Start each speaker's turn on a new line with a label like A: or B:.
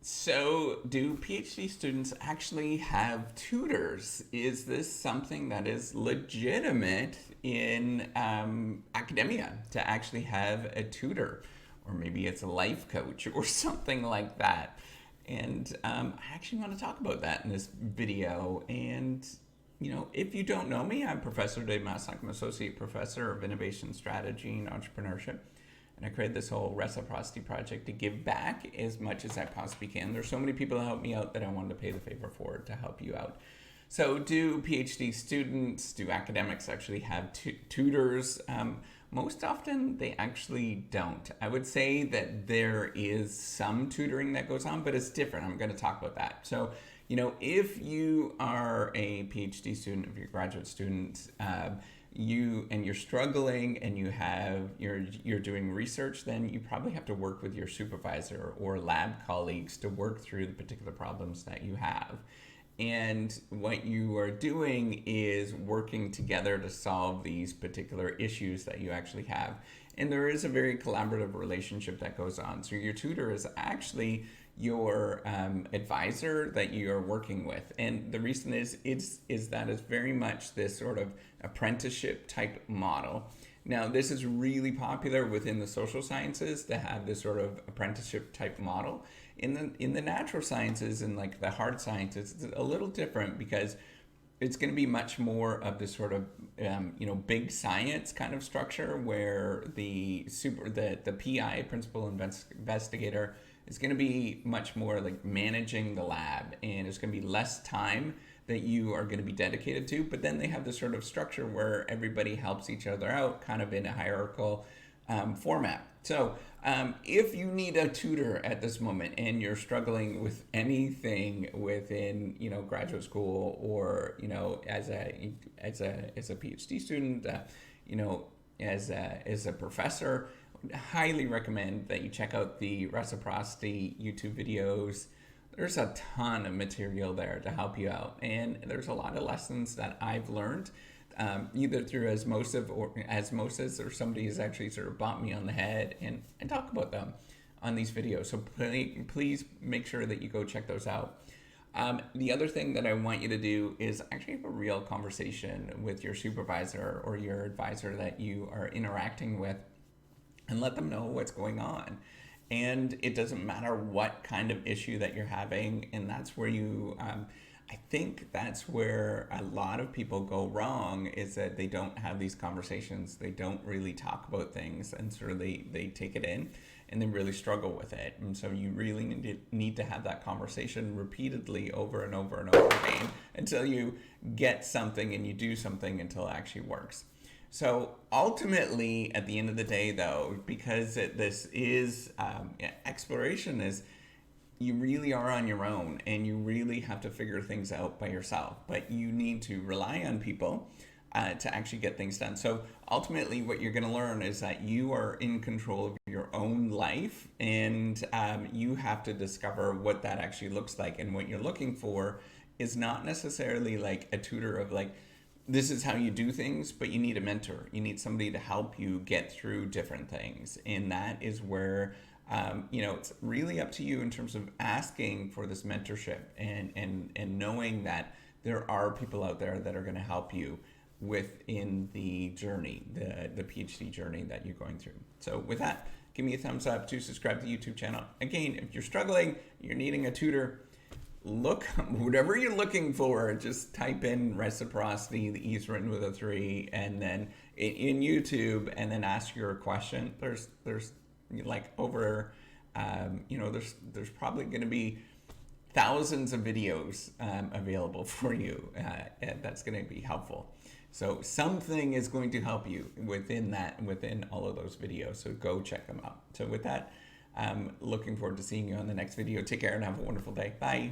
A: So, do PhD students actually have tutors? Is this something that is legitimate in academia to actually have a tutor? Or maybe it's a life coach or something like that. And I actually want to talk about that in this video. And, if you don't know me, I'm Professor Dave Maslach. I'm Associate Professor of Innovation Strategy and Entrepreneurship. And I created this whole reciprocity project to give back as much as I possibly can. There's so many people that help me out that I wanted to pay the favor forward to help you out. So do PhD students, do academics actually have tutors? Most often they actually don't. I would say that there is some tutoring that goes on, but it's different. I'm going to talk about that. So, if you are a PhD student, if you're a graduate student, you're struggling and you're doing research, then you probably have to work with your supervisor or lab colleagues to work through the particular problems that you have. And what you are doing is working together to solve these particular issues that you actually have. And there is a very collaborative relationship that goes on. So your tutor is actually your advisor that you are working with. And the reason is that it's very much this sort of apprenticeship type model. Now, this is really popular within the social sciences to have this sort of apprenticeship type model. In the natural sciences and like the hard sciences, it's a little different because it's going to be much more of this sort of big science kind of structure where the PI, principal investigator, is going to be much more like managing the lab, and it's going to be less time that you are going to be dedicated to. But then they have this sort of structure where everybody helps each other out, kind of in a hierarchical format. So if you need a tutor at this moment and you're struggling with anything within graduate school or as a PhD student, as a professor, I highly recommend that you check out the reciprocity YouTube videos. There's a ton of material there to help you out, and there's a lot of lessons that I've learned either through osmosis or somebody has actually sort of bopped me on the head and talk about them on these videos. So please make sure that you go check those out. The other thing that I want you to do is actually have a real conversation with your supervisor or your advisor that you are interacting with and let them know what's going on. And it doesn't matter what kind of issue that you're having, and that's where I think that's where a lot of people go wrong, is that they don't have these conversations. They don't really talk about things, and sort of they take it in and they really struggle with it. And so you really need to have that conversation repeatedly over and over and over again until you get something and you do something until it actually works. So ultimately, at the end of the day, though, because this is exploration, is you really are on your own and you really have to figure things out by yourself. But you need to rely on people to actually get things done. So ultimately, what you're going to learn is that you are in control of your own life, and you have to discover what that actually looks like. And what you're looking for is not necessarily like a tutor of like, this is how you do things, but you need a mentor. You need somebody to help you get through different things. And that is where, it's really up to you in terms of asking for this mentorship and knowing that there are people out there that are going to help you within the journey, the PhD journey that you're going through. So with that, give me a thumbs up to subscribe to the YouTube channel. Again, if you're struggling, you're needing a tutor, look, whatever you're looking for, just type in reciprocity, the E's written with a 3, and then in YouTube, and then ask your question. There's like over, there's probably going to be thousands of videos available for you, and that's going to be helpful. So something is going to help you within all of those videos. So go check them out. So with that, I'm looking forward to seeing you on the next video. Take care and have a wonderful day. Bye.